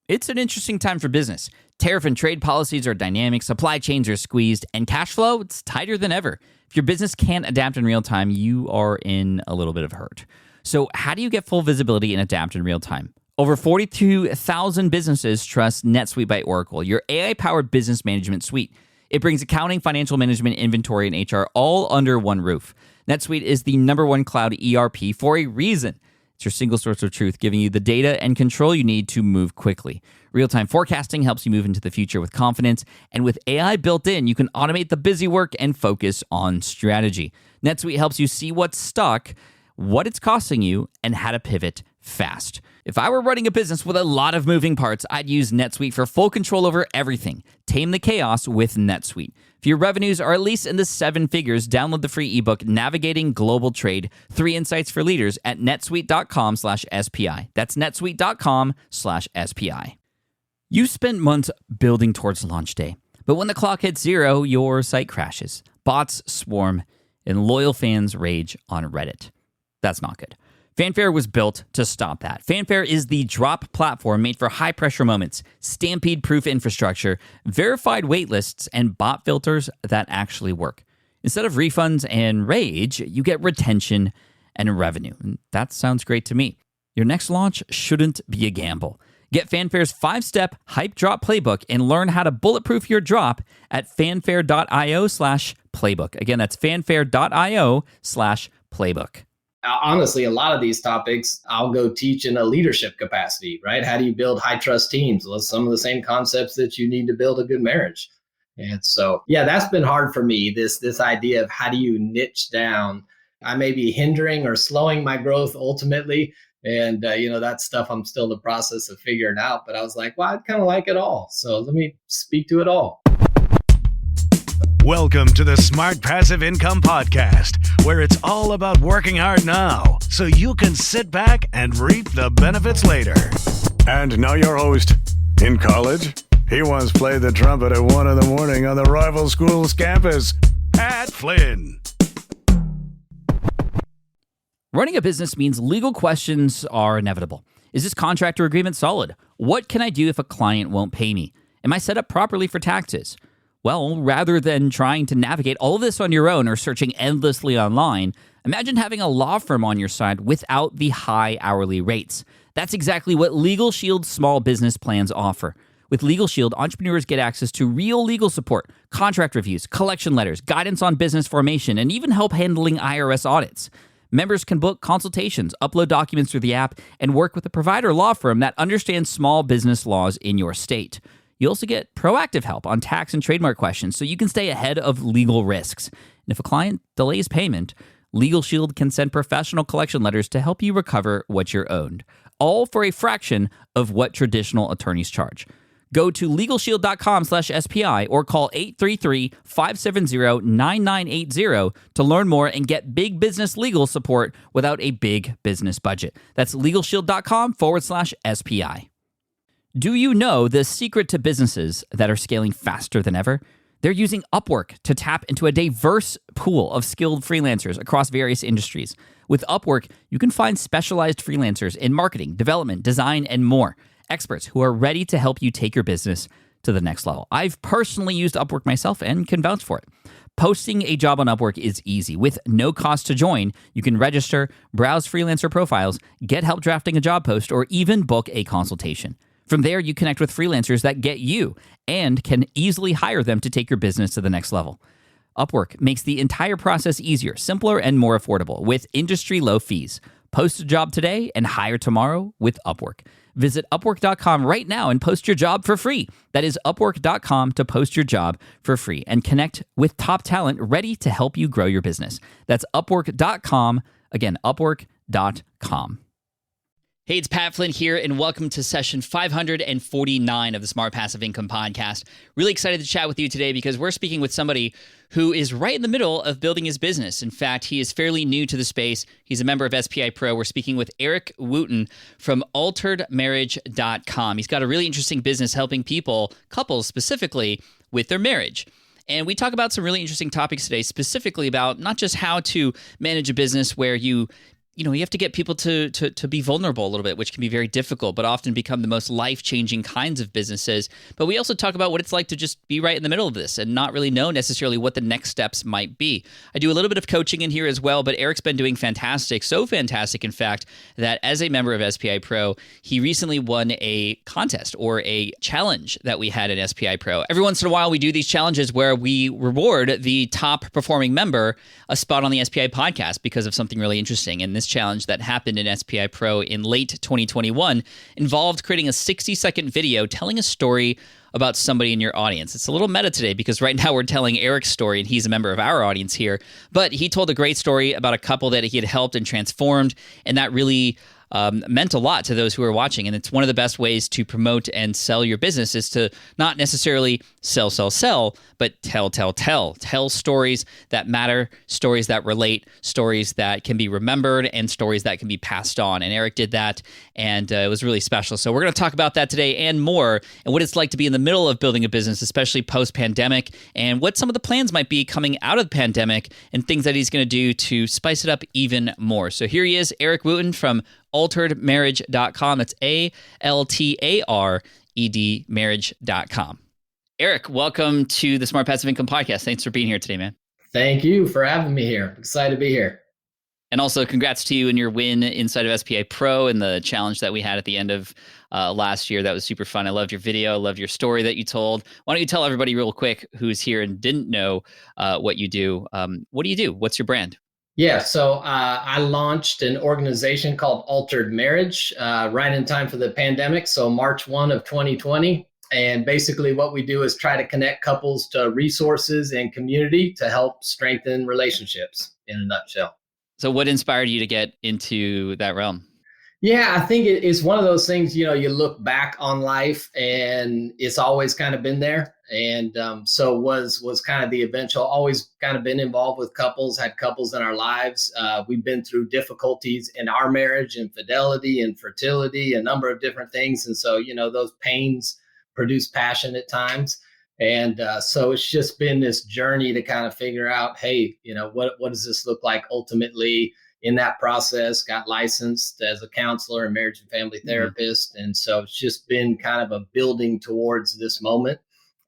It's an interesting time for business. Tariff and trade policies are dynamic, supply chains are squeezed, and cash flow, it's tighter than ever. If your business can't adapt in real time, you are in a little bit of hurt. So how do you get full visibility and adapt in real time? Over 42,000 businesses trust NetSuite by Oracle, your AI-powered business management suite. It brings accounting, financial management, inventory, and HR all under one roof. NetSuite is the #1 cloud ERP for a reason. It's your single source of truth, giving you the data and control you need to move quickly. Real-time forecasting helps you move into the future with confidence, and with AI built in, you can automate the busy work and focus on strategy. NetSuite helps you see what's stuck, what it's costing you, and how to pivot fast. If I were running a business with a lot of moving parts, I'd use NetSuite for full control over everything. Tame the chaos with NetSuite. If your revenues are at least in the 7 figures, download the free ebook, Navigating Global Trade, 3 Insights for Leaders at netsuite.com/SPI. That's netsuite.com/SPI. You spent months building towards launch day, but when the clock hits 0, your site crashes. Bots swarm, and loyal fans rage on Reddit. That's not good. Fanfare was built to stop that. Fanfare is the drop platform made for high-pressure moments, stampede-proof infrastructure, verified waitlists, and bot filters that actually work. Instead of refunds and rage, you get retention and revenue. And that sounds great to me. Your next launch shouldn't be a gamble. Get Fanfare's 5-step hype drop playbook and learn how to bulletproof your drop at fanfare.io/playbook. Again, that's fanfare.io/playbook. Honestly, a lot of these topics I'll go teach in a leadership capacity, right? How do you build high trust teams? Well, some of the same concepts that you need to build a good marriage. And so, yeah, that's been hard for me, this idea of how do you niche down. I may be hindering or slowing my growth ultimately. And, that's stuff I'm still in the process of figuring out. But I was like, well, I'd kind of like it all. So let me speak to it all. Welcome to the Smart Passive Income Podcast, where it's all about working hard now so you can sit back and reap the benefits later. And now your host. In college, he once played the trumpet at 1 a.m. on the rival school's campus, Pat Flynn. Running a business means legal questions are inevitable. Is this contract or agreement solid? What can I do if a client won't pay me? Am I set up properly for taxes? Well, rather than trying to navigate all of this on your own or searching endlessly online, imagine having a law firm on your side without the high hourly rates. That's exactly what Legal Shield's small business plans offer. With Legal Shield, entrepreneurs get access to real legal support, contract reviews, collection letters, guidance on business formation, and even help handling IRS audits. Members can book consultations, upload documents through the app, and work with a provider law firm that understands small business laws in your state. You also get proactive help on tax and trademark questions so you can stay ahead of legal risks. And if a client delays payment, Legal Shield can send professional collection letters to help you recover what you're owed, all for a fraction of what traditional attorneys charge. Go to LegalShield.com/SPI or call 833-570-9980 to learn more and get big business legal support without a big business budget. That's LegalShield.com/SPI. Do you know the secret to businesses that are scaling faster than ever? They're using Upwork to tap into a diverse pool of skilled freelancers across various industries. With Upwork, you can find specialized freelancers in marketing, development, design, and more. Experts who are ready to help you take your business to the next level. I've personally used Upwork myself and can vouch for it. Posting a job on Upwork is easy. With no cost to join, you can register, browse freelancer profiles, get help drafting a job post, or even book a consultation. From there, you connect with freelancers that get you and can easily hire them to take your business to the next level. Upwork makes the entire process easier, simpler, and more affordable with industry-low fees. Post a job today and hire tomorrow with Upwork. Visit Upwork.com right now and post your job for free. That is Upwork.com to post your job for free and connect with top talent ready to help you grow your business. That's Upwork.com. Again, Upwork.com. Hey, it's Pat Flynn here, and welcome to session 549 of the Smart Passive Income Podcast. Really excited to chat with you today because we're speaking with somebody who is right in the middle of building his business. In fact, he is fairly new to the space. He's a member of SPI Pro. We're speaking with Eric Wooten from alteredmarriage.com. He's got a really interesting business helping people, couples specifically, with their marriage. And we talk about some really interesting topics today, specifically about not just how to manage a business where you you have to get people to be vulnerable a little bit, which can be very difficult, but often become the most life-changing kinds of businesses. But we also talk about what it's like to just be right in the middle of this and not really know necessarily what the next steps might be. I do a little bit of coaching in here as well, but Eric's been doing fantastic, so fantastic, in fact, that as a member of SPI Pro, he recently won a contest or a challenge that we had in SPI Pro. Every once in a while, we do these challenges where we reward the top performing member a spot on the SPI podcast because of something really interesting. And this challenge that happened in SPI Pro in late 2021 involved creating a 60-second video telling a story about somebody in your audience. It's a little meta today because right now we're telling Eric's story and he's a member of our audience here, but he told a great story about a couple that he had helped and transformed, and that really meant a lot to those who are watching. And it's one of the best ways to promote and sell your business is to not necessarily sell, but tell stories that matter, stories that relate, stories that can be remembered, and stories that can be passed on. And Eric did that, and it was really special. So we're going to talk about that today and more, and what it's like to be in the middle of building a business, especially post-pandemic, and what some of the plans might be coming out of the pandemic, and things that he's going to do to spice it up even more. So here he is, Eric Wooten from alteredmarriage.com. That's ALTARED marriage.com. Eric, welcome to the Smart Passive Income Podcast. Thanks for being here today, man. Thank you for having me here. Excited to be here. And also congrats to you and your win inside of SPI Pro and the challenge that we had at the end of last year. That was super fun. I loved your video. I loved your story that you told. Why don't you tell everybody real quick who's here and didn't know what you do? What do you do? What's your brand? Yeah, so I launched an organization called Altered Marriage right in time for the pandemic. So March 1 of 2020. And basically what we do is try to connect couples to resources and community to help strengthen relationships in a nutshell. So what inspired you to get into that realm? Yeah, I think it's one of those things, you look back on life and it's always kind of been there. And so was kind of the eventual, always kind of been involved with couples, had couples in our lives. We've been through difficulties in our marriage, infidelity, infertility, a number of different things. And so, those pains produce passion at times. And so it's just been this journey to kind of figure out, hey, what does this look like ultimately? In that process, got licensed as a counselor and marriage and family therapist. And so it's just been kind of a building towards this moment,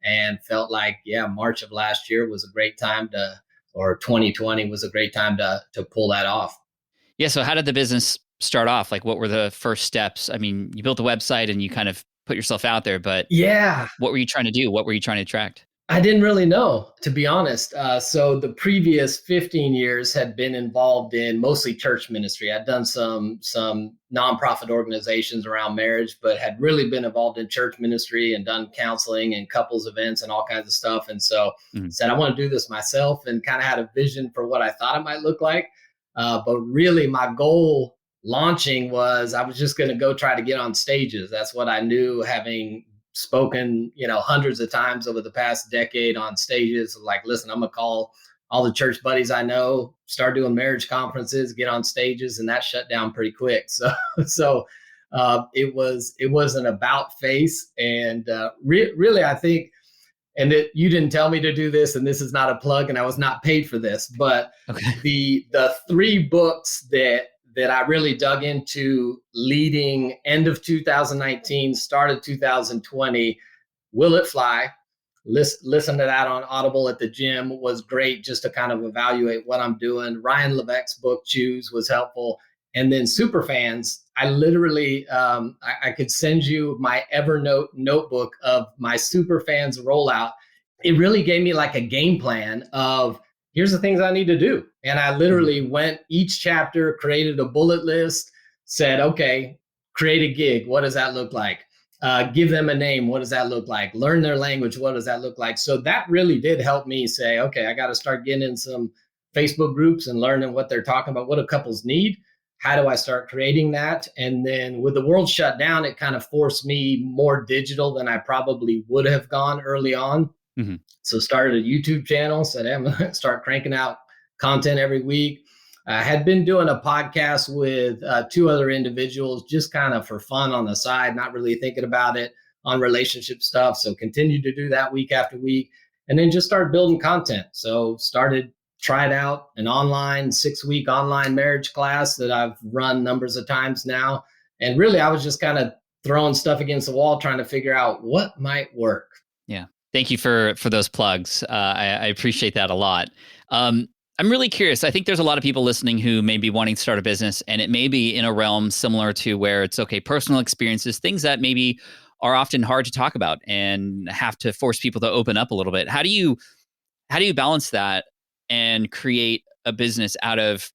and felt like, March of last year was a great time or 2020 was a great time to pull that off. Yeah. So how did the business start off? Like, what were the first steps? I mean, you built a website and you kind of put yourself out there, but what were you trying to do? What were you trying to attract? I didn't really know, to be honest. So the previous 15 years had been involved in mostly church ministry. I'd done some nonprofit organizations around marriage, but had really been involved in church ministry and done counseling and couples events and all kinds of stuff. And so said, I want to do this myself, and kind of had a vision for what I thought it might look like. But really my goal launching was I was just going to go try to get on stages. That's what I knew, having spoken, hundreds of times over the past decade on stages. Like, listen, I'm gonna call all the church buddies I know, start doing marriage conferences, get on stages, and that shut down pretty quick. So it was an about face, and really, I think, and you didn't tell me to do this, and this is not a plug, and I was not paid for this, but the 3 books that I really dug into leading end of 2019, start of 2020, Will It Fly? Listen to that on Audible at the gym was great, just to kind of evaluate what I'm doing. Ryan Levesque's book, Choose, was helpful. And then Superfans, I literally, I could send you my Evernote notebook of my Superfans rollout. It really gave me like a game plan of, here's the things I need to do. And I literally went each chapter, created a bullet list, said, okay, create a gig. What does that look like? Give them a name. What does that look like? Learn their language. What does that look like? So that really did help me say, okay, I got to start getting in some Facebook groups and learning what they're talking about. What do couples need? How do I start creating that? And then with the world shut down, it kind of forced me more digital than I probably would have gone early on. So started a YouTube channel, said, hey, I'm going to start cranking out content every week. I had been doing a podcast with 2 other individuals, just kind of for fun on the side, not really thinking about it, on relationship stuff. So continued to do that week after week, and then just started building content. So started tried out an online 6-week online marriage class that I've run numbers of times now. And really, I was just kind of throwing stuff against the wall, trying to figure out what might work. Yeah. Thank you for those plugs. I appreciate that a lot. I'm really curious. I think there's a lot of people listening who may be wanting to start a business, and it may be in a realm similar to where it's okay, personal experiences, things that maybe are often hard to talk about and have to force people to open up a little bit. How do you balance that and create a business out of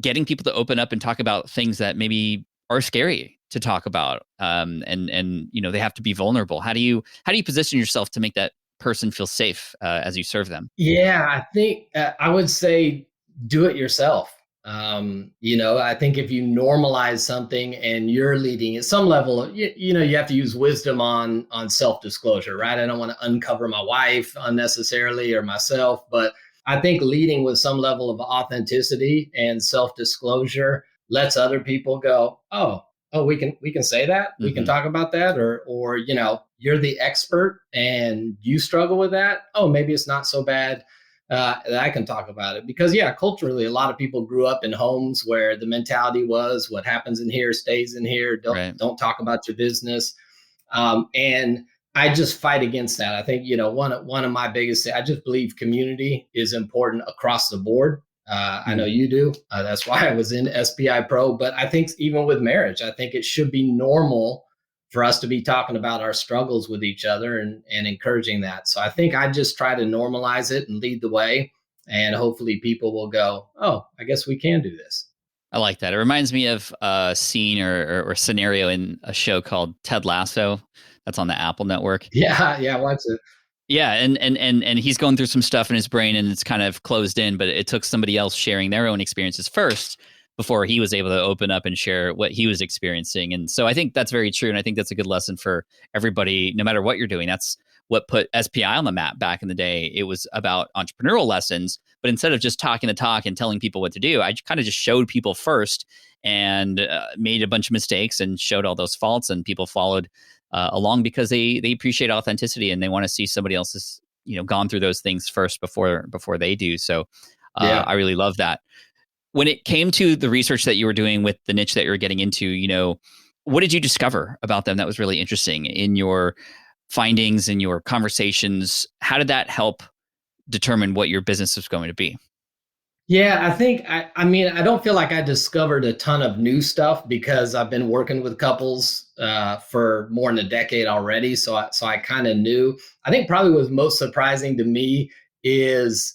getting people to open up and talk about things that maybe are scary to talk about, and they have to be vulnerable? How do you position yourself to make that person feel safe as you serve them? Yeah, I think I would say do it yourself. I think if you normalize something and you're leading at some level, you have to use wisdom on self-disclosure, right? I don't want to uncover my wife unnecessarily or myself, but I think leading with some level of authenticity and self-disclosure lets other people go, oh, we can say that, we can talk about that, or you're the expert and you struggle with that. Oh, maybe it's not so bad that I can talk about it. Because culturally, a lot of people grew up in homes where the mentality was, what happens in here stays in here. Don't talk about your business. And I just fight against that. I think one of my biggest, I just believe community is important across the board. I know you do. That's why I was in SPI Pro. But I think even with marriage, I think it should be normal for us to be talking about our struggles with each other and encouraging that. So I think I just try to normalize it and lead the way. And hopefully people will go, oh, I guess we can do this. I like that. It reminds me of a scene or scenario in a show called Ted Lasso that's on the Apple Network. Yeah, watch it. Yeah, and he's going through some stuff in his brain and it's kind of closed in, but it took somebody else sharing their own experiences first before he was able to open up and share what he was experiencing. And so I think that's very true. And I think that's a good lesson for everybody, no matter what you're doing. That's what put SPI on the map back in the day. It was about entrepreneurial lessons, but instead of just talking the talk and telling people what to do, I kind of just showed people first and made a bunch of mistakes and showed all those faults, and people followed along because they appreciate authenticity and they want to see somebody else's gone through those things first before they do. So I really love that. When it came to the research that you were doing with the niche that you were getting into, what did you discover about them that was really interesting in your findings, in your conversations? How did that help determine what your business was going to be? Yeah, I think, I mean, I don't feel like I discovered a ton of new stuff because I've been working with couples for more than a decade already. So I kind of knew. I think probably what's most surprising to me is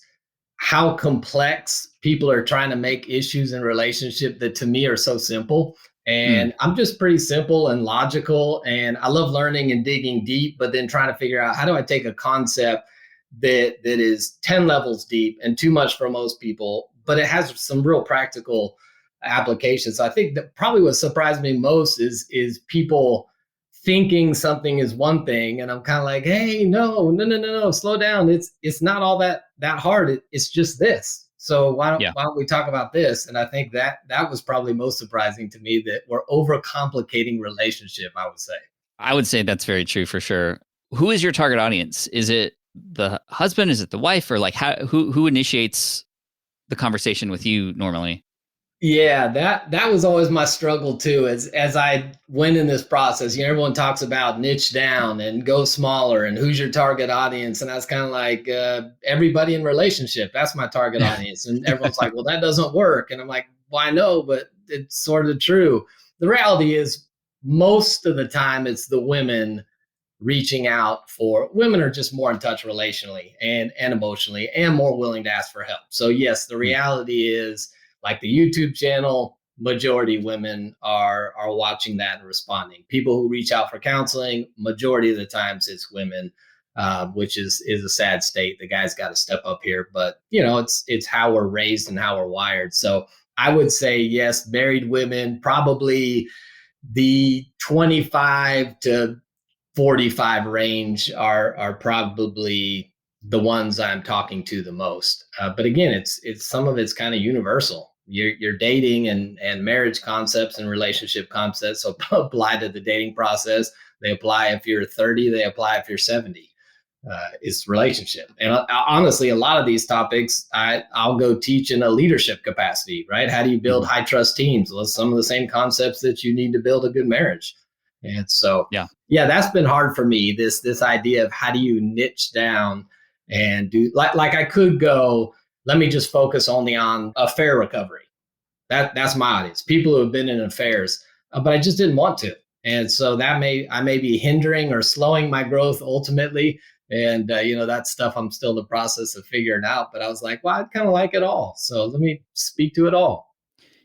how complex people are trying to make issues in relationship that to me are so simple. And I'm just pretty simple and logical. And I love learning and digging deep, but then trying to figure out how do I take a concept that is 10 levels deep and too much for most people, but it has some real practical applications. I think that probably what surprised me most is people thinking something is one thing, and I'm kind of like, hey, no, slow down. It's not all that hard. It's just this. So why don't we talk about this? And I think that was probably most surprising to me, that we're overcomplicating relationship, I would say. I would say that's very true for sure. Who is your target audience? Is it the husband? Is it the wife? Or like who initiates the conversation with you normally? Yeah, that was always my struggle too. As I went in this process, everyone talks about niche down and go smaller and who's your target audience. And I was kind of like, everybody in relationship, that's my target audience. And everyone's like, well, that doesn't work. And I'm like, well, I know, but it's sort of true. The reality is most of the time it's the women reaching out for. Women are just more in touch relationally and emotionally and more willing to ask for help. So yes, the reality is, like the YouTube channel, majority women are watching that and responding. People who reach out for counseling, majority of the times it's women, which is a sad state. The guys got to step up here, but it's how we're raised and how we're wired. So I would say yes, married women, probably the 25 to 45 range are probably the ones I'm talking to the most. But again, it's some of it's kind of universal. Your dating and marriage concepts and relationship concepts apply to the dating process. They apply if you're 30, they apply if you're 70. is relationship. And honestly, a lot of these topics, I'll go teach in a leadership capacity, right? How do you build high trust teams? Well, some of the same concepts that you need to build a good marriage. And so, yeah, that's been hard for me. This idea of how do you niche down and do like I could go, let me just focus only on affair recovery. That's my audience, people who have been in affairs, but I just didn't want to. And so I may be hindering or slowing my growth ultimately. And, that's stuff I'm still in the process of figuring out. But I was like, well, I'd kind of like it all. So let me speak to it all.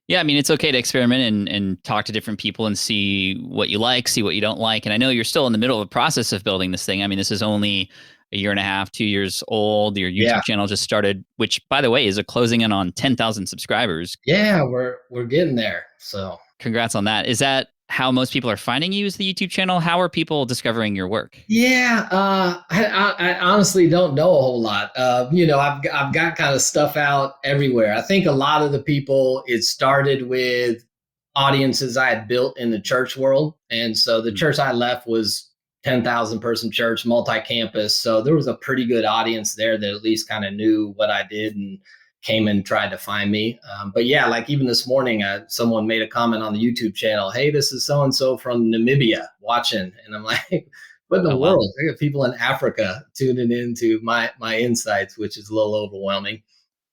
Yeah, I mean, it's okay to experiment and talk to different people and see what you like, see what you don't like. And I know you're still in the middle of the process of building this thing. I mean, this is only a year and a half, 2 years old. Your YouTube channel just started, which, by the way, is closing in on 10,000 subscribers. Yeah, we're getting there. So congrats on that. Is that how most people are finding you, is the YouTube channel? How are people discovering your work? Yeah, I honestly don't know a whole lot. I've got kind of stuff out everywhere. I think a lot of the people, it started with audiences I had built in the church world. And so the church I left was 10,000 person church, multi-campus. So there was a pretty good audience there that at least kind of knew what I did and came and tried to find me. But yeah, like even this morning, someone made a comment on the YouTube channel, hey, this is so-and-so from Namibia watching. And I'm like, what in the world? I got people in Africa tuning into my insights, which is a little overwhelming.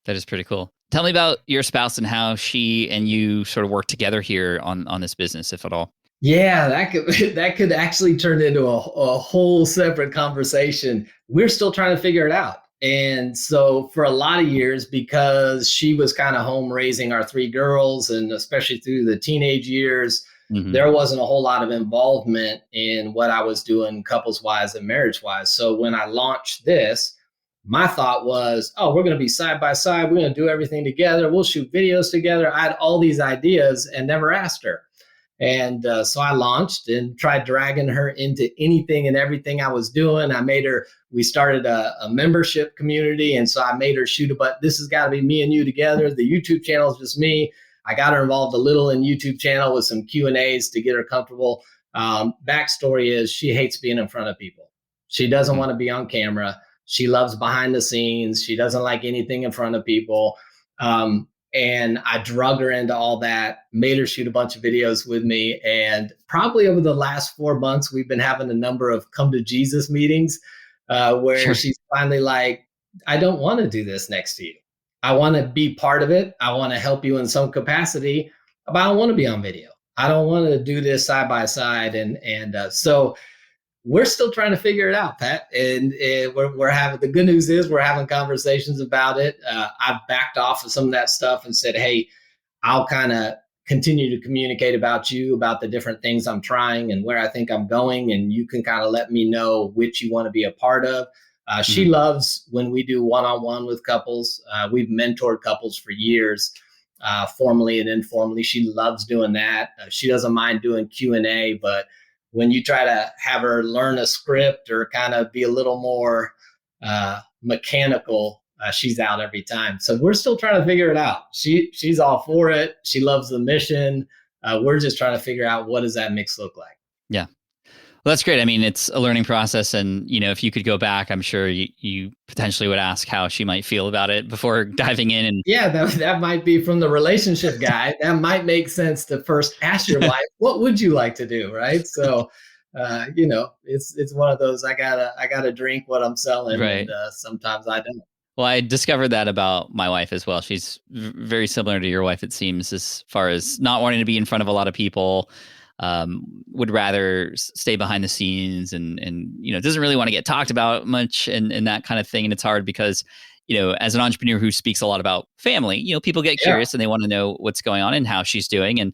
That is pretty cool. Tell me about your spouse and how she and you sort of work together here on this business, if at all. Yeah, that could actually turn into a whole separate conversation. We're still trying to figure it out. And so for a lot of years, because she was kind of home raising our three girls, and especially through the teenage years, there wasn't a whole lot of involvement in what I was doing couples wise and marriage wise. So when I launched this, my thought was, oh, we're going to be side by side. We're going to do everything together. We'll shoot videos together. I had all these ideas and never asked her. And so I launched and tried dragging her into anything and everything I was doing. We started a membership community. And so I made her shoot a button. This has got to be me and you together. The YouTube channel is just me. I got her involved a little in YouTube channel with some Q&As to get her comfortable. Backstory is she hates being in front of people. She doesn't want to be on camera. She loves behind the scenes. She doesn't like anything in front of people. And I drug her into all that, made her shoot a bunch of videos with me. And probably over the last 4 months, we've been having a number of come to Jesus meetings where she's finally like, I don't want to do this next to you. I want to be part of it. I want to help you in some capacity, but I don't want to be on video. I don't want to do this side by side. So we're still trying to figure it out, Pat. And we're having, the good news is we're having conversations about it. I've backed off of some of that stuff and said, hey, I'll kind of continue to communicate about the different things I'm trying and where I think I'm going. And you can kind of let me know which you want to be a part of. She loves when we do one-on-one with couples. We've mentored couples for years, formally and informally. She loves doing that. She doesn't mind doing Q&A, but when you try to have her learn a script or kind of be a little more mechanical, she's out every time. So we're still trying to figure it out. She's all for it. She loves the mission. We're just trying to figure out, what does that mix look like? Yeah. Well, that's great. I mean, it's a learning process. And, if you could go back, I'm sure you potentially would ask how she might feel about it before diving in. And yeah, that might be from the relationship guy. That might make sense to first ask your wife, what would you like to do? Right. So, it's one of those, I gotta drink what I'm selling. Right. And sometimes I don't. Well, I discovered that about my wife as well. She's very similar to your wife, it seems, as far as not wanting to be in front of a lot of people. Would rather stay behind the scenes and doesn't really want to get talked about much and that kind of thing. And it's hard because, as an entrepreneur who speaks a lot about family, people get curious and they want to know what's going on and how she's doing. And,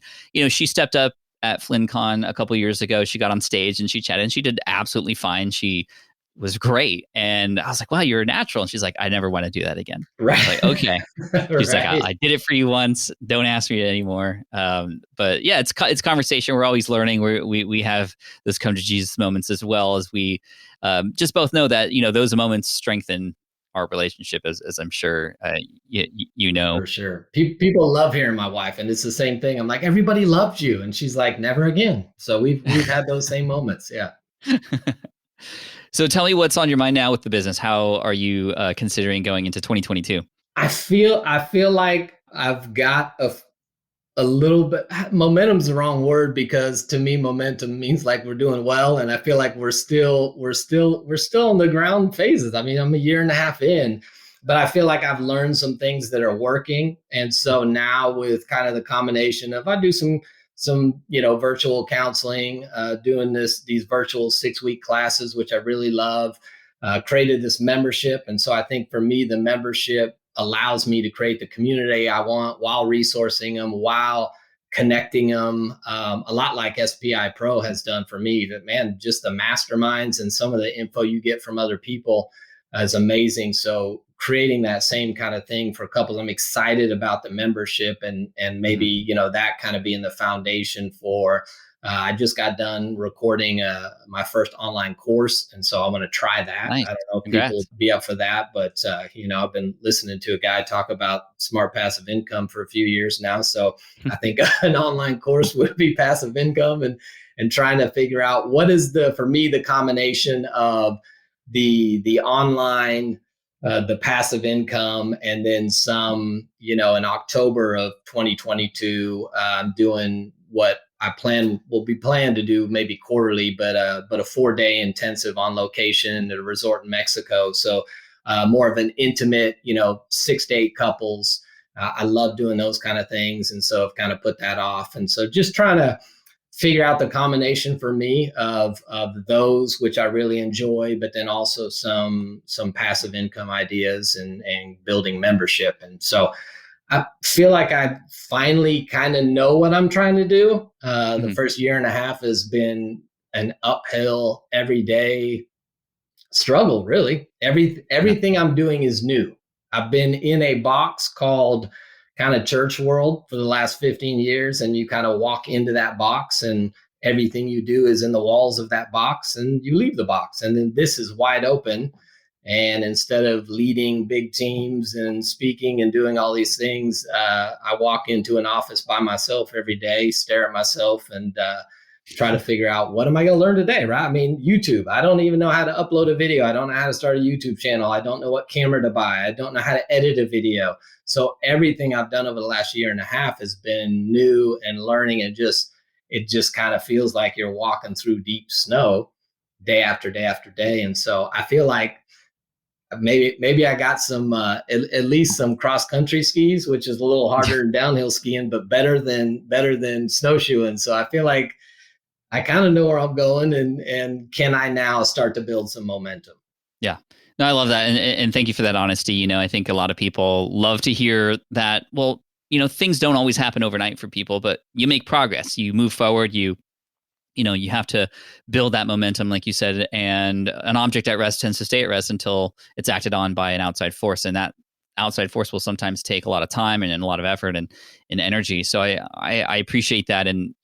she stepped up at FlynnCon a couple of years ago. She got on stage and she chatted and she did absolutely fine. She was great. And I was like, wow, you're a natural. And she's like, I never want to do that again. Right. Like, okay. She's like, I did it for you once. Don't ask me anymore. But yeah, it's conversation. We're always learning. We have those come to Jesus moments as well, as we just both know that, those moments strengthen our relationship, as I'm sure you know. For sure. People love hearing my wife, and it's the same thing. I'm like, everybody loves you. And she's like, never again. So we've had those same moments. Yeah. So tell me what's on your mind now with the business. How are you considering going into 2022? I feel like I've got a little bit. Momentum's the wrong word, because to me momentum means like we're doing well, and I feel like we're still in the ground phases. I mean, I'm a year and a half in, but I feel like I've learned some things that are working. And so now, with kind of the combination of, I do some virtual counseling, doing these virtual 6-week classes, which I really love, created this membership. And so I think for me, the membership allows me to create the community I want while resourcing them, while connecting them, a lot like SPI Pro has done for me. That, man, just the masterminds and some of the info you get from other people is amazing. So creating that same kind of thing for couples, I'm excited about the membership, and maybe that kind of being the foundation for. I just got done recording my first online course, and so I'm going to try that. Nice. I don't know if Congrats. people would be up for that, but I've been listening to a guy talk about smart passive income for a few years now, so I think an online course would be passive income, and trying to figure out what is for me the combination of the online, the passive income, and then some. In October of 2022, I'm doing what I will be planned to do maybe quarterly, but a 4-day intensive on location at a resort in Mexico. So more of an intimate, 6 to 8 couples. I love doing those kind of things, and so I've kind of put that off. And so just trying to figure out the combination for me of those which I really enjoy, but then also some passive income ideas and building membership. And so I feel like I finally kind of know what I'm trying to do. The first year and a half has been an uphill, everyday struggle, really. Everything I'm doing is new. I've been in a box called kind of church world for the last 15 years, and you kind of walk into that box, and everything you do is in the walls of that box, and you leave the box, and then this is wide open. And instead of leading big teams and speaking and doing all these things, I walk into an office by myself every day, stare at myself, and try to figure out, what am I going to learn today, right? I mean, YouTube. I don't even know how to upload a video. I don't know how to start a YouTube channel. I don't know what camera to buy. I don't know how to edit a video. So everything I've done over the last year and a half has been new and learning, and it just kind of feels like you're walking through deep snow day after day after day. And so I feel like maybe I got some at least some cross country skis, which is a little harder than downhill skiing, but better than snowshoeing. So I feel like I kind of know where I'm going, and can I now start to build some momentum? Yeah. No, I love that. And thank you for that honesty. I think a lot of people love to hear that. Well, things don't always happen overnight for people, but you make progress, you move forward, you have to build that momentum, like you said, and an object at rest tends to stay at rest until it's acted on by an outside force. And that outside force will sometimes take a lot of time and a lot of effort and energy. So I appreciate that. And,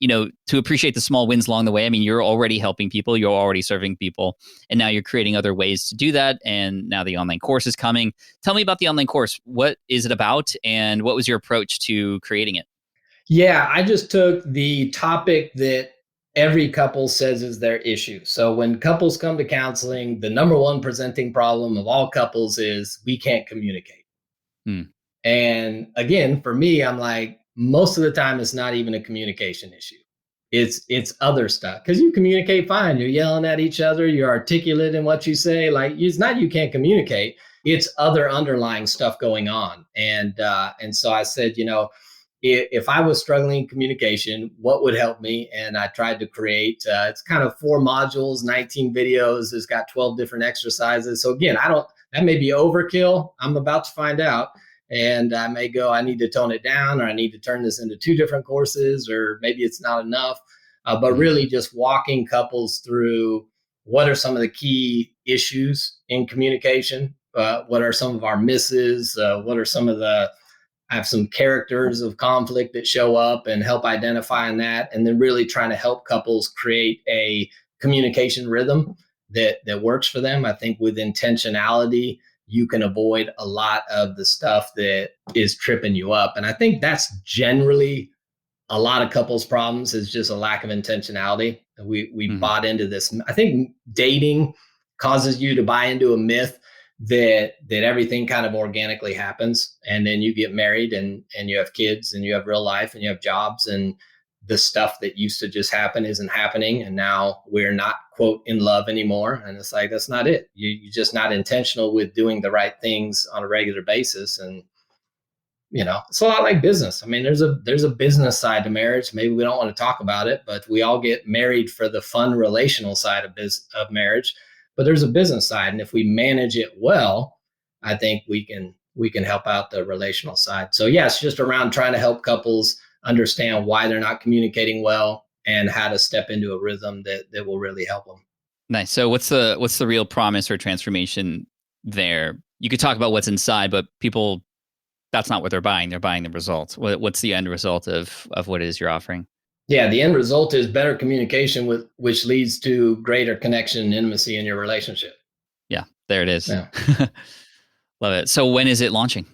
to appreciate the small wins along the way. I mean, you're already helping people, you're already serving people, and now you're creating other ways to do that. And now the online course is coming. Tell me about the online course. What is it about, and what was your approach to creating it? Yeah, I just took the topic that every couple says is their issue. So when couples come to counseling, the number one presenting problem of all couples is we can't communicate. And again, for me, I'm like, most of the time, it's not even a communication issue. It's other stuff, because you communicate fine. You're yelling at each other. You're articulate in what you say. Like, it's not you can't communicate. It's other underlying stuff going on. And so I said, if I was struggling in communication, what would help me? And I tried to create, it's kind of 4 modules, 19 videos. It's got 12 different exercises. So again, that may be overkill. I'm about to find out. And I may go, I need to tone it down, or I need to turn this into 2 different courses, or maybe it's not enough. But really just walking couples through what are some of the key issues in communication? What are some of our misses? What are some of I have some characters of conflict that show up, and help identifying that. And then really trying to help couples create a communication rhythm that works for them. I think with intentionality, you can avoid a lot of the stuff that is tripping you up. And I think that's generally a lot of couples' problems, is just a lack of intentionality. We bought into this. I think dating causes you to buy into a myth that everything kind of organically happens, and then you get married and you have kids and you have real life and you have jobs, and the stuff that used to just happen isn't happening, and now we're not, quote, in love anymore. And it's like, that's not it. You're just not intentional with doing the right things on a regular basis. And it's a lot like business. I mean, there's a business side to marriage. Maybe we don't want to talk about it, but we all get married for the fun relational side of marriage. But there's a business side, and if we manage it well, I think we can help out the relational side. So yeah, it's just around trying to help couples understand why they're not communicating well and how to step into a rhythm that will really help them. Nice. So what's the real promise or transformation there? You could talk about what's inside, but people, that's not what they're buying. They're buying the results. What's the end result of what it is you're offering? Yeah, the end result is better communication, which leads to greater connection and intimacy in your relationship. Yeah, there it is. Yeah. Love it. So when is it launching?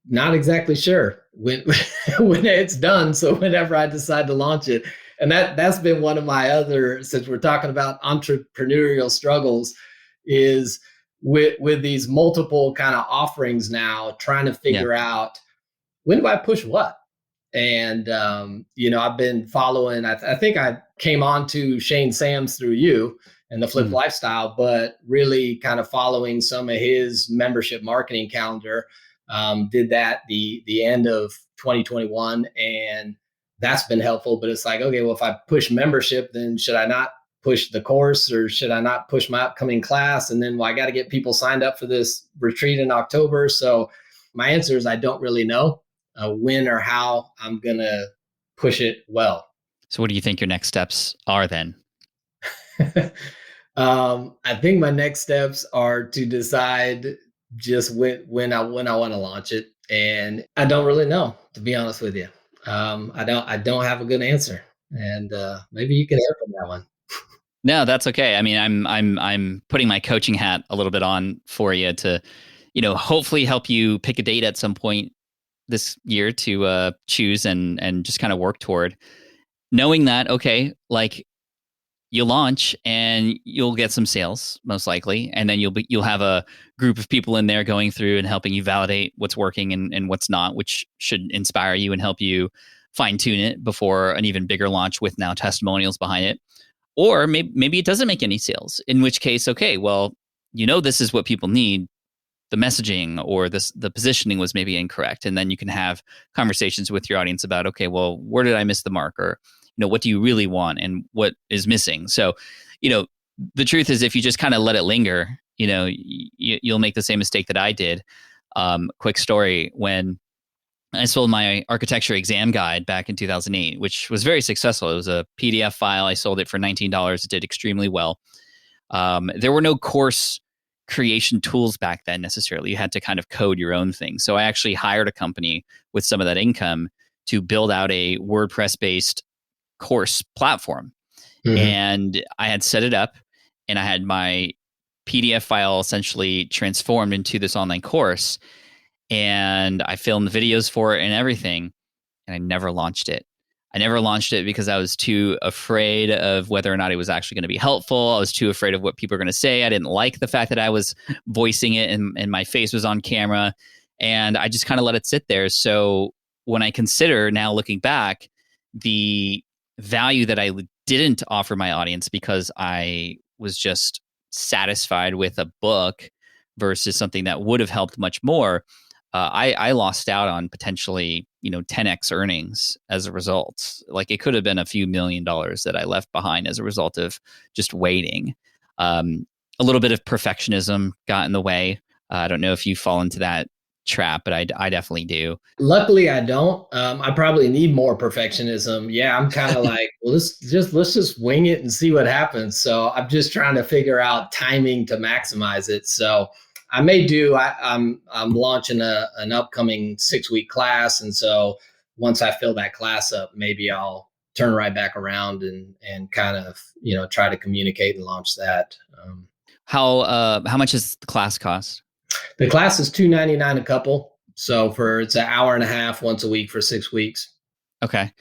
Not exactly sure when it's done. So whenever I decide to launch it, and that's been one of my other, since we're talking about entrepreneurial struggles, is with these multiple kind of offerings now, trying to figure out, when do I push what? And, I've been following, I think I came on to Shane Sams through you and the Flip Lifestyle, but really kind of following some of his membership marketing calendar. Did that the end of 2021, and that's been helpful. But it's like, okay, well, if I push membership, then should I not push the course, or should I not push my upcoming class? And then, well, I got to get people signed up for this retreat in October. So my answer is I don't really know when or how I'm going to push it well. So what do you think your next steps are then? I think my next steps are to decide just when I want to launch it. And I don't really know, to be honest with you. I don't have a good answer, and maybe you can help on that one. No, that's okay. I mean, I'm putting my coaching hat a little bit on for you to, hopefully help you pick a date at some point this year to choose and just kind of work toward, knowing that, okay, like, you launch and you'll get some sales most likely, and then you'll have a group of people in there going through and helping you validate what's working and what's not, which should inspire you and help you fine tune it before an even bigger launch with now testimonials behind it. Or maybe it doesn't make any sales, in which case, okay, well, this is what people need. The messaging or the positioning was maybe incorrect, and then you can have conversations with your audience about, okay, well, where did I miss the mark, or what do you really want and what is missing? So, the truth is, if you just kind of let it linger, you'll make the same mistake that I did. Quick story: when I sold my architecture exam guide back in 2008, which was very successful. It was a PDF file. I sold it for $19. It did extremely well. There were no course creation tools back then necessarily. You had to kind of code your own thing. So I actually hired a company with some of that income to build out a WordPress-based course platform. Mm-hmm. And I had set it up, and I had my PDF file essentially transformed into this online course, and I filmed the videos for it and everything, and I never launched it. I never launched it because I was too afraid of whether or not it was actually going to be helpful. I was too afraid of what people were going to say. I didn't like the fact that I was voicing it and my face was on camera, and I just kind of let it sit there. So when I consider now, looking back, the value that I didn't offer my audience because I was just satisfied with a book versus something that would have helped much more, I lost out on potentially 10x earnings as a result. Like, it could have been a few $1 million that I left behind as a result of just waiting. A little bit of perfectionism got in the way. I don't know if you fall into that trap, but I definitely do. Luckily, I don't. I probably need more perfectionism. Yeah, I'm kind of like, well, let's just wing it and see what happens. So I'm just trying to figure out timing to maximize it. So I may do. I'm launching an upcoming 6-week class, and so once I fill that class up, maybe I'll turn right back around and kind of try to communicate and launch that. How much does the class cost? The class is $299 a couple. So it's an hour and a half once a week for 6 weeks. Okay.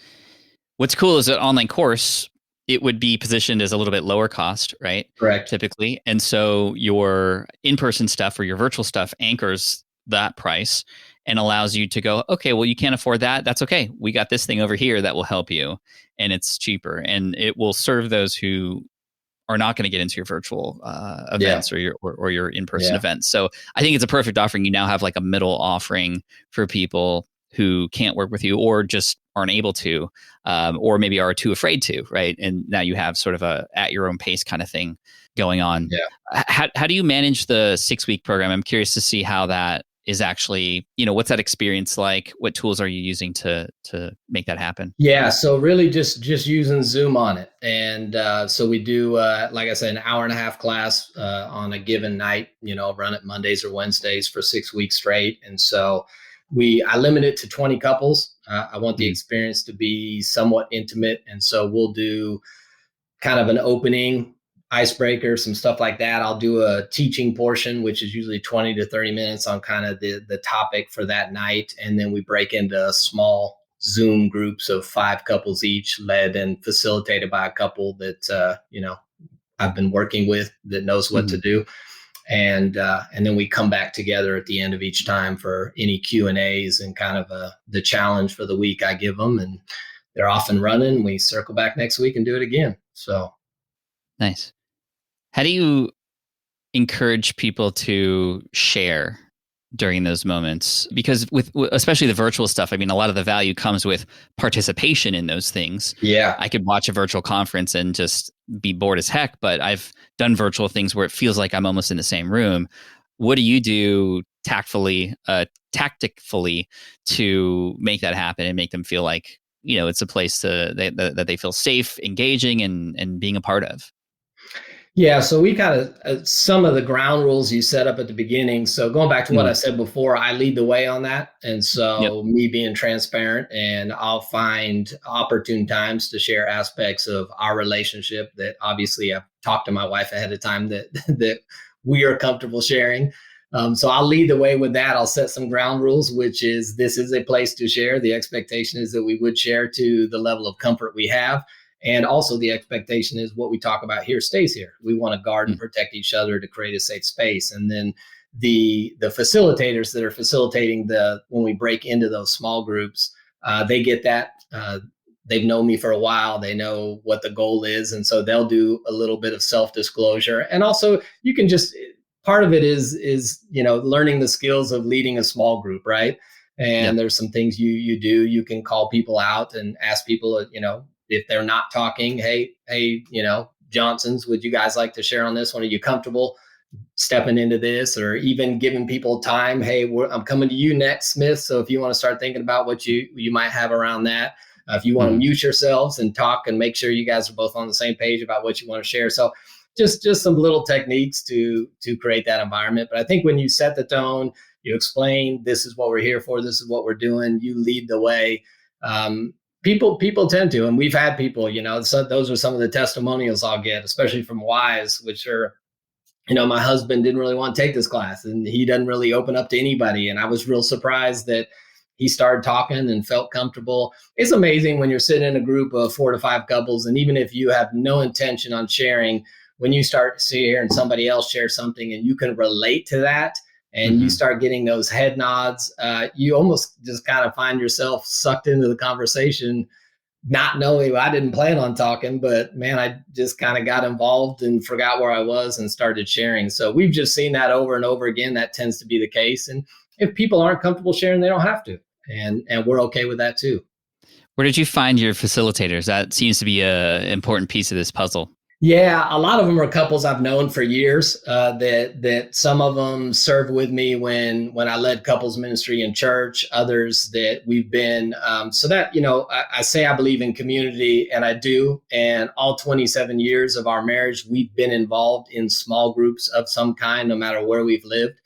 What's cool is an online course. it would be positioned as a little bit lower cost, right? Correct. Typically. And so your in-person stuff or your virtual stuff anchors that price and allows you to go, okay, well, you can't afford that. That's okay. We got this thing over here that will help you, and it's cheaper, and it will serve those who are not going to get into your virtual Yeah. events or your in-person Yeah. events. So I think it's a perfect offering. You now have like a middle offering for people who can't work with you or just aren't able to, or maybe are too afraid to, right? And now you have sort of a at your own pace kind of thing going on. Yeah. How do you manage the 6-week program? I'm curious to see how that is actually, what's that experience like? What tools are you using to make that happen? Yeah, so really just using Zoom on it, and so we do, like I said, an hour and a half class on a given night. Run it Mondays or Wednesdays for 6 weeks straight, and so I limit it to 20 couples. I want the experience to be somewhat intimate, and so we'll do kind of an opening icebreaker, some stuff like that. I'll do a teaching portion, which is usually 20 to 30 minutes on kind of the topic for that night. And then we break into small Zoom groups of 5 couples each, led and facilitated by a couple that, I've been working with that knows what to do. And then we come back together at the end of each time for any Q&As and kind of the challenge for the week I give them. And they're off and running. We circle back next week and do it again. So nice. How do you encourage people to share during those moments? Because with especially the virtual stuff, I mean, a lot of the value comes with participation in those things. Yeah. I could watch a virtual conference and just be bored as heck, but I've done virtual things where it feels like I'm almost in the same room. What do you do tactfully to make that happen and make them feel like, it's a place that they feel safe, engaging, and being a part of? Yeah, so we kind of some of the ground rules you set up at the beginning. So going back to what I said before, I lead the way on that, and so me being transparent, and I'll find opportune times to share aspects of our relationship that obviously I've talked to my wife ahead of time that that we are comfortable sharing. So I'll lead the way with that. I'll set some ground rules, which is this is a place to share. The expectation is that we would share to the level of comfort we have. And also the expectation is what we talk about here stays here. We want to guard and protect each other to create a safe space. And then the facilitators that are facilitating when we break into those small groups, they get that. They've known me for a while. They know what the goal is. And so they'll do a little bit of self-disclosure. And also you can part of it is learning the skills of leading a small group, right? And there's some things you do. You can call people out and ask people, if they're not talking, hey, Johnsons, would you guys like to share on this one? Are you comfortable stepping into this? Or even giving people time. Hey, I'm coming to you next, Smith. So if you want to start thinking about what you might have around that, if you want to mute yourselves and talk and make sure you guys are both on the same page about what you want to share. So just some little techniques to create that environment. But I think when you set the tone, you explain, this is what we're here for, this is what we're doing, you lead the way. People tend to, and we've had people, so those are some of the testimonials I'll get, especially from wives, which are, my husband didn't really want to take this class and he doesn't really open up to anybody. And I was real surprised that he started talking and felt comfortable. It's amazing when you're sitting in a group of 4 to 5 couples, and even if you have no intention on sharing, when you start to see here and somebody else share something and you can relate to that, and you start getting those head nods, you almost just kind of find yourself sucked into the conversation, not knowing. I didn't plan on talking, but man, I just kind of got involved and forgot where I was and started sharing. So we've just seen that over and over again. That tends to be the case. And if people aren't comfortable sharing, they don't have to. And we're okay with that too. Where did you find your facilitators? That seems to be an important piece of this puzzle. Yeah, a lot of them are couples I've known for years. That some of them served with me when I led couples ministry in church. Others that we've been so that I say I believe in community, and I do. And all 27 years of our marriage, we've been involved in small groups of some kind, no matter where we've lived,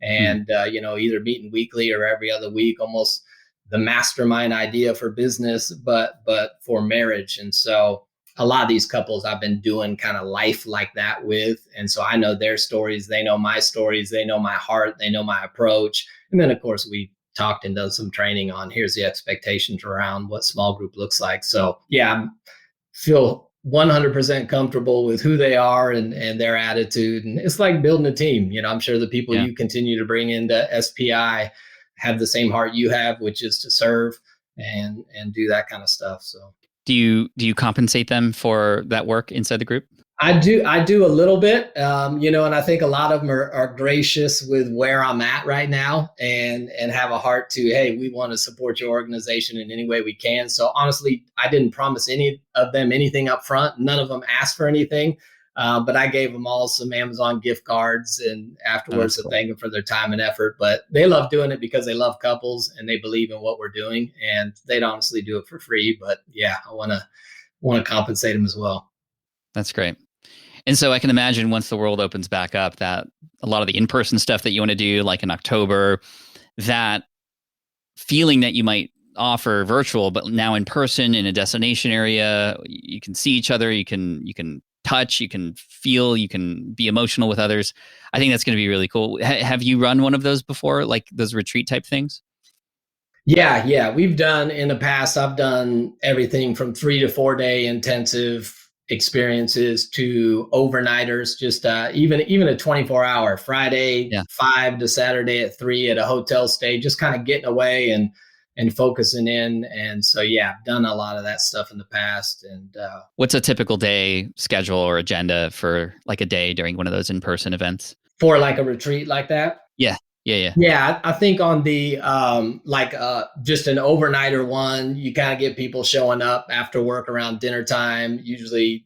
and either meeting weekly or every other week, almost the mastermind idea for business, but for marriage. And so a lot of these couples I've been doing kind of life like that with. And so I know their stories. They know my stories. They know my heart. They know my approach. And then, of course, we talked and done some training on here's the expectations around what small group looks like. So, yeah, I feel 100% comfortable with who they are and their attitude. And it's like building a team. I'm sure the people Yeah. you continue to bring into SPI have the same heart you have, which is to serve and do that kind of stuff. So Do you compensate them for that work inside the group? I do a little bit, and I think a lot of them are gracious with where I'm at right now and have a heart to, hey, we want to support your organization in any way we can. So honestly, I didn't promise any of them anything up front. None of them asked for anything, but I gave them all some Amazon gift cards and afterwards to thank them for their time and effort. But they love doing it because they love couples and they believe in what we're doing, and they'd honestly do it for free. But yeah, I want to compensate them as well. That's great. And so I can imagine once the world opens back up that a lot of the in-person stuff that you want to do, like in October, that feeling that you might offer virtual, but now in person in a destination area, you can see each other, you can touch, you can feel, you can be emotional with others. I think that's going to be really cool. Have you run one of those before, like those retreat type things? Yeah. We've done in the past, I've done everything from 3 to 4 day intensive experiences to overnighters, just even a 24-hour Friday, 5 to Saturday at 3 at a hotel stay, just kind of getting away and focusing in. And so, yeah, I've done a lot of that stuff in the past. And what's a typical day schedule or agenda for like a day during one of those in-person events? For like a retreat like that? Yeah. Yeah, I think on the just an overnighter one, you kind of get people showing up after work around dinner time, usually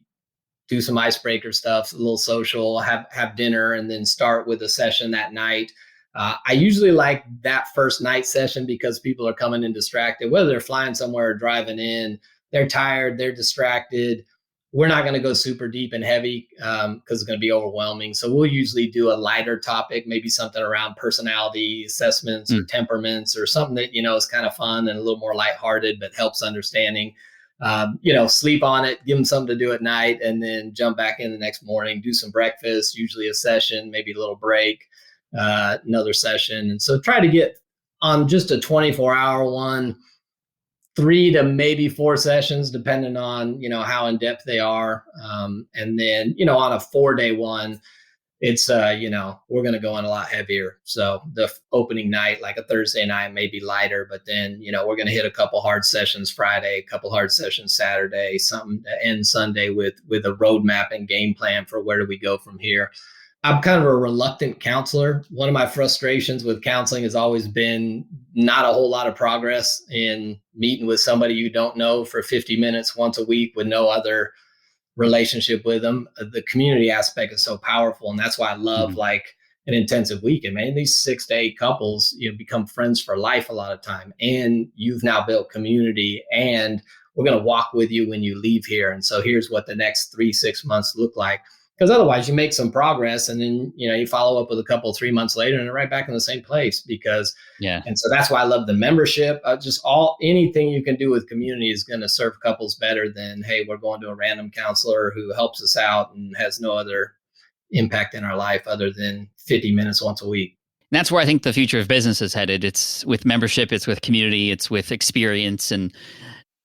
do some icebreaker stuff, a little social, have dinner, and then start with a session that night. I usually like that first night session because people are coming in distracted, whether they're flying somewhere or driving in, they're tired, they're distracted. We're not going to go super deep and heavy because it's going to be overwhelming. So we'll usually do a lighter topic, maybe something around personality assessments or temperaments or something that, is kind of fun and a little more lighthearted, but helps understanding. Sleep on it, give them something to do at night, and then jump back in the next morning, do some breakfast, usually a session, maybe a little break, another session. And so try to get on just a 24-hour one, 3 to maybe 4 sessions, depending on, how in depth they are. And then, on a 4-day one, it's, we're going to go in a lot heavier. So the opening night, like a Thursday night, may be lighter, but then, we're going to hit a couple hard sessions Friday, a couple hard sessions Saturday, something to end Sunday with a roadmap and game plan for where do we go from here. I'm kind of a reluctant counselor. One of my frustrations with counseling has always been not a whole lot of progress in meeting with somebody you don't know for 50 minutes once a week with no other relationship with them. The community aspect is so powerful. And that's why I love like an intensive weekend, man. These 6 to 8 couples, become friends for life a lot of time. And you've now built community, and we're going to walk with you when you leave here. And so here's what the next 3-6 months look like. Because otherwise you make some progress and then, you follow up with a couple 3 months later and right back in the same place and so that's why I love the membership. Anything you can do with community is going to serve couples better than, hey, we're going to a random counselor who helps us out and has no other impact in our life other than 50 minutes once a week. And that's where I think the future of business is headed. It's with membership, it's with community, it's with experience, and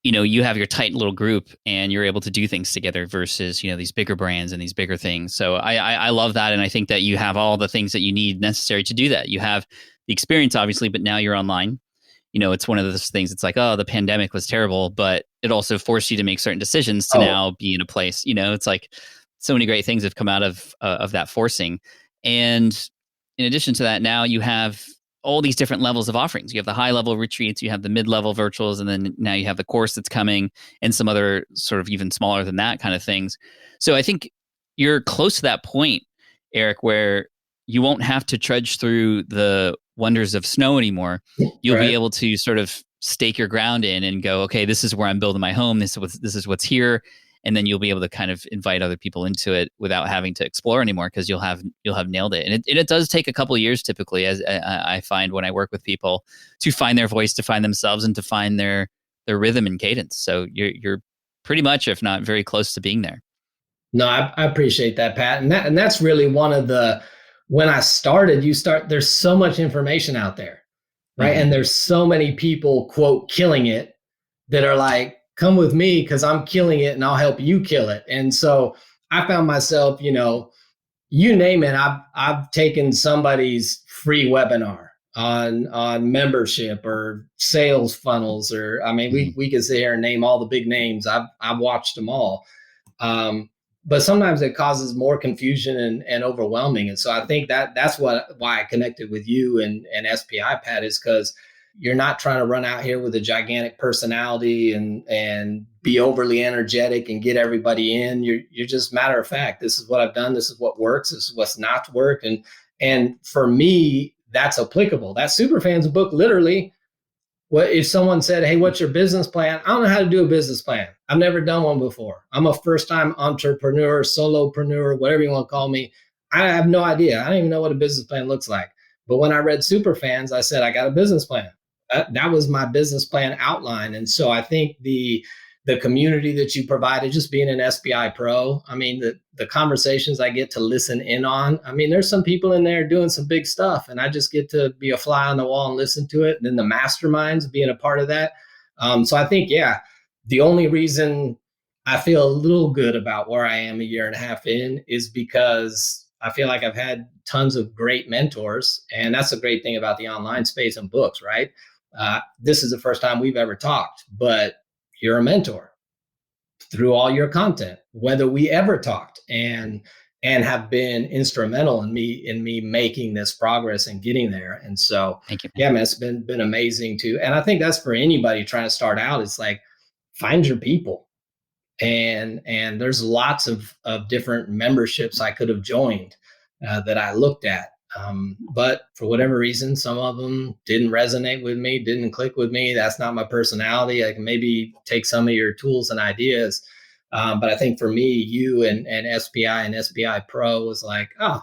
you have your tight little group and you're able to do things together versus, these bigger brands and these bigger things. So I love that. And I think that you have all the things that you need necessary to do that. You have the experience, obviously, but now you're online. It's one of those things. It's like, oh, the pandemic was terrible, but it also forced you to make certain decisions to now be in a place, it's like so many great things have come out of that forcing. And in addition to that, now you have all these different levels of offerings. You have the high level retreats, you have the mid-level virtuals, and then now you have the course that's coming and some other sort of even smaller than that kind of things. So I think you're close to that point, Eric, where you won't have to trudge through the wonders of snow anymore. You'll be able to sort of stake your ground in and go, okay, this is where I'm building my home. This is what's here. And then you'll be able to kind of invite other people into it without having to explore anymore because you'll have nailed it. And it does take a couple of years typically, as I find when I work with people, to find their voice, to find themselves, and to find their rhythm and cadence. So you're pretty much, if not very close to being there. No, I appreciate that, Pat. And that's really one of the, when I started, there's so much information out there, right? And there's so many people, quote, killing it that are like come with me because I'm killing it and I'll help you kill it. And so I found myself, you name it, I've taken somebody's free webinar on membership or sales funnels, or I mean, we could sit here and name all the big names. I've watched them all. But sometimes it causes more confusion and overwhelming. And so I think that's why I connected with you and SPI, Pat, is because you're not trying to run out here with a gigantic personality and be overly energetic and get everybody in. You're just matter of fact. This is what I've done. This is what works. This is what's not worked. And for me, that's applicable. That Superfans book, literally, what if someone said, "Hey, what's your business plan?" I don't know how to do a business plan. I've never done one before. I'm a first-time entrepreneur, solopreneur, whatever you want to call me. I have no idea. I don't even know what a business plan looks like. But when I read Superfans, I said, I got a business plan. That was my business plan outline. And so I think the community that you provided, just being an SPI pro, I mean, the conversations I get to listen in on, I mean, there's some people in there doing some big stuff, and I just get to be a fly on the wall and listen to it. And then the masterminds, being a part of that. So I think, the only reason I feel a little good about where I am a year and a half in is because I feel like I've had tons of great mentors. And that's the great thing about the online space and books, right? This is the first time we've ever talked, but you're a mentor through all your content, whether we ever talked, and have been instrumental in me making this progress and getting there. And so, thank you, man, it's been amazing too. And I think that's for anybody trying to start out. It's like, find your people. And there's lots of different memberships I could have joined that I looked at. But for whatever reason, some of them didn't resonate with me, didn't click with me. That's not my personality. I can maybe take some of your tools and ideas. But I think for me, you and SPI and SPI Pro was like, oh,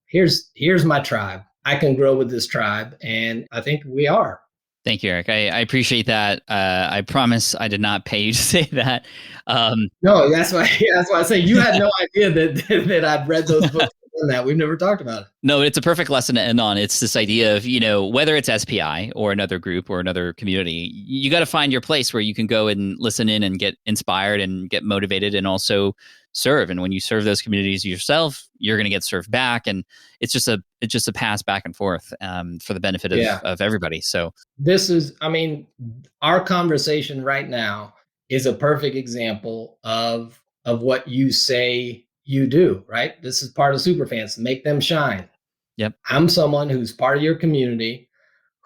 here's my tribe. I can grow with this tribe. And I think we are. Thank you, Eric. I appreciate that. I promise I did not pay you to say that. No, that's why I say you had no idea that I'd read those books. That we've never talked about it. No, it's a perfect lesson to end on. It's this idea of, whether it's SPI or another group or another community, you got to find your place where you can go and listen in and get inspired and get motivated and also serve. And when you serve those communities yourself, you're going to get served back. And it's just a pass back and forth for the benefit of everybody. So this is, our conversation right now is a perfect example of what you say you do, right? This is part of Superfans, make them shine. Yep. I'm someone who's part of your community,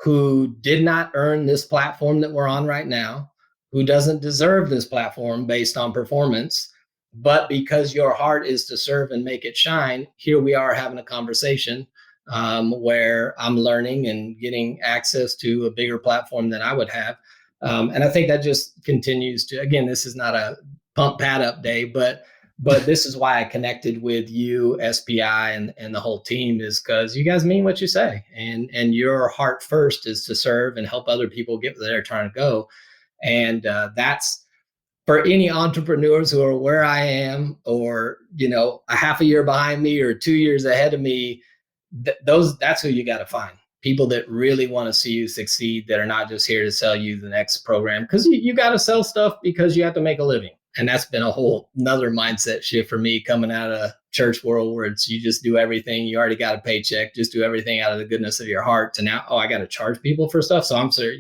who did not earn this platform that we're on right now, who doesn't deserve this platform based on performance, but because your heart is to serve and make it shine, here we are having a conversation where I'm learning and getting access to a bigger platform than I would have. And I think that just continues to, again, this is not a pump Pat up day, but this is why I connected with you, SPI, and the whole team, is because you guys mean what you say, and your heart first is to serve and help other people get where they're trying to go. And that's for any entrepreneurs who are where I am, or a half a year behind me or 2 years ahead of me. That's who you got to find. People that really want to see you succeed, that are not just here to sell you the next program, because you got to sell stuff because you have to make a living. And that's been a whole another mindset shift for me, coming out of church world, where it's you just do everything. You already got a paycheck, just do everything out of the goodness of your heart, to now, I got to charge people for stuff. So I'm sorry,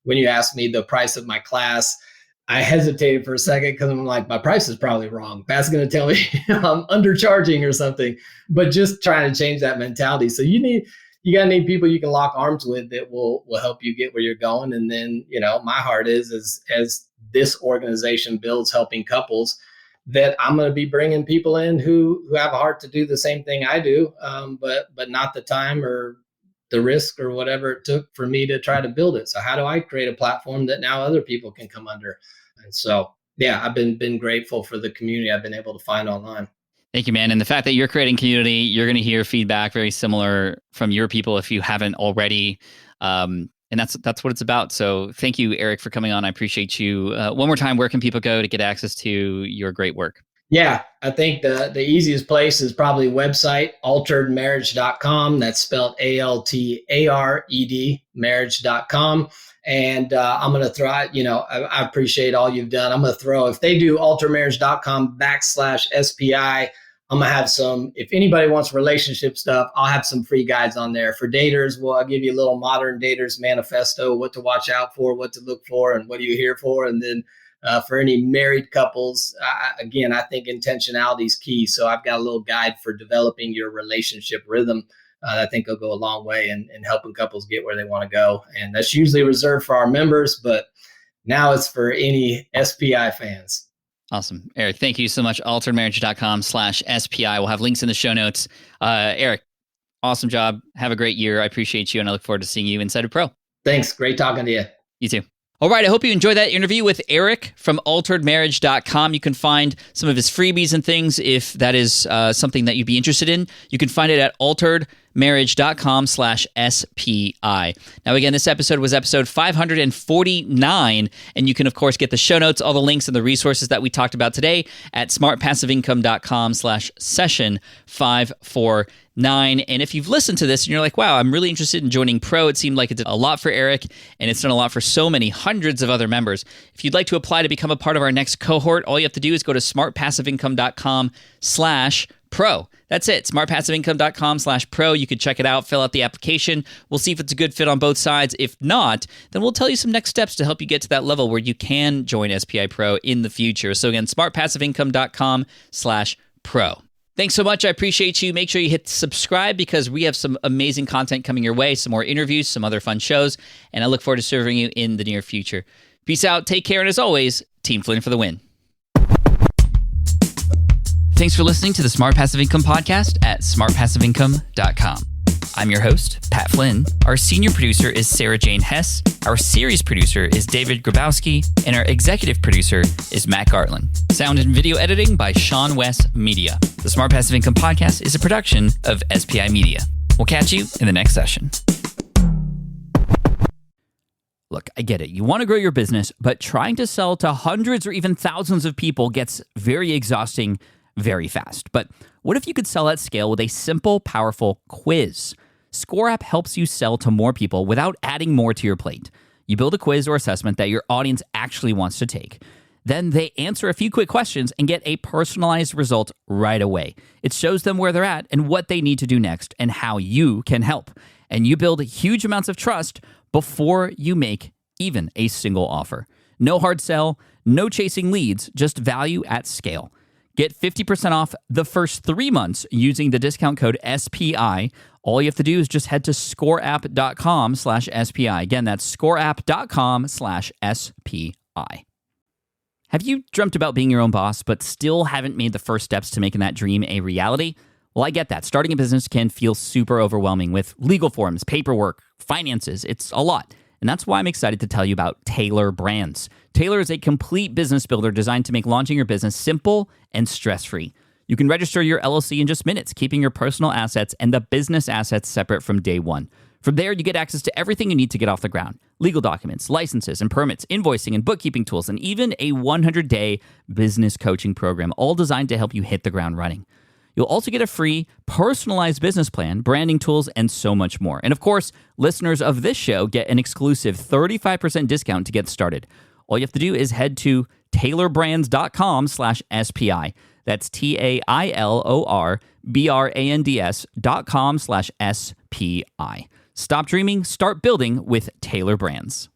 when you asked me the price of my class, I hesitated for a second because I'm like, my price is probably wrong. Pat's going to tell me I'm undercharging or something, but just trying to change that mentality. So you got to need people you can lock arms with that will help you get where you're going. And then, my heart is as this organization builds helping couples, that I'm going to be bringing people in who have a heart to do the same thing I do, but not the time or the risk or whatever it took for me to try to build it. So how do I create a platform that now other people can come under? And so, I've been grateful for the community I've been able to find online. Thank you, man. And the fact that you're creating community, you're going to hear feedback very similar from your people if you haven't already. And that's what it's about. So thank you, Eric, for coming on. I appreciate you. One more time, where can people go to get access to your great work? Yeah, I think the easiest place is probably website, alteredmarriage.com. That's spelled ALTARED, marriage.com. And I'm going to throw out, I appreciate all you've done. I'm going to throw, if they do alteredmarriage.com/SPI, I'm going to have some, if anybody wants relationship stuff, I'll have some free guides on there. For daters, well, I'll give you a little modern daters manifesto, what to watch out for, what to look for, and what are you here for? And then for any married couples, again, I think intentionality is key. So I've got a little guide for developing your relationship rhythm that I think will go a long way in helping couples get where they want to go. And that's usually reserved for our members, but now it's for any SPI fans. Awesome. Eric, thank you so much. alteredmarriage.com/SPI. We'll have links in the show notes. Eric, awesome job. Have a great year. I appreciate you, and I look forward to seeing you inside of Pro. Thanks. Great talking to you. You too. All right, I hope you enjoyed that interview with Eric from alteredmarriage.com. You can find some of his freebies and things if that is something that you'd be interested in. You can find it at alteredmarriage.com/SPI. Now, again, this episode was episode 549, and you can, of course, get the show notes, all the links, and the resources that we talked about today at smartpassiveincome.com/session549. And if you've listened to this and you're like, wow, I'm really interested in joining Pro, it seemed like it did a lot for Eric, and it's done a lot for so many hundreds of other members. If you'd like to apply to become a part of our next cohort, all you have to do is go to smartpassiveincome.com/pro. That's it, smartpassiveincome.com/pro. You can check it out, fill out the application. We'll see if it's a good fit on both sides. If not, then we'll tell you some next steps to help you get to that level where you can join SPI Pro in the future. So again, smartpassiveincome.com/pro. Thanks so much. I appreciate you. Make sure you hit subscribe because we have some amazing content coming your way, some more interviews, some other fun shows, and I look forward to serving you in the near future. Peace out, take care, and as always, Team Flynn for the win. Thanks for listening to the Smart Passive Income Podcast at smartpassiveincome.com. I'm your host, Pat Flynn. Our senior producer is Sarah Jane Hess. Our series producer is David Grabowski. And our executive producer is Matt Gartland. Sound and video editing by Sean West Media. The Smart Passive Income Podcast is a production of SPI Media. We'll catch you in the next session. Look, I get it. You want to grow your business, but trying to sell to hundreds or even thousands of people gets very exhausting very fast. But what if you could sell at scale with a simple, powerful quiz? ScoreApp helps you sell to more people without adding more to your plate. You build a quiz or assessment that your audience actually wants to take. Then they answer a few quick questions and get a personalized result right away. It shows them where they're at and what they need to do next and how you can help. And you build huge amounts of trust before you make even a single offer. No hard sell, no chasing leads, just value at scale. Get 50% off the first 3 months using the discount code SPI. All you have to do is just head to scoreapp.com/SPI. Again, that's scoreapp.com/SPI. Have you dreamt about being your own boss, but still haven't made the first steps to making that dream a reality? Well, I get that. Starting a business can feel super overwhelming with legal forms, paperwork, finances. It's a lot. And that's why I'm excited to tell you about Taylor Brands. Taylor is a complete business builder designed to make launching your business simple and stress-free. You can register your LLC in just minutes, keeping your personal assets and the business assets separate from day one. From there, you get access to everything you need to get off the ground. Legal documents, licenses and permits, invoicing and bookkeeping tools, and even a 100-day business coaching program, all designed to help you hit the ground running. You'll also get a free, personalized business plan, branding tools, and so much more. And of course, listeners of this show get an exclusive 35% discount to get started. All you have to do is head to taylorbrands.com/SPI. That's TAILORBRANDS.com/SPI. Stop dreaming, start building with Taylor Brands.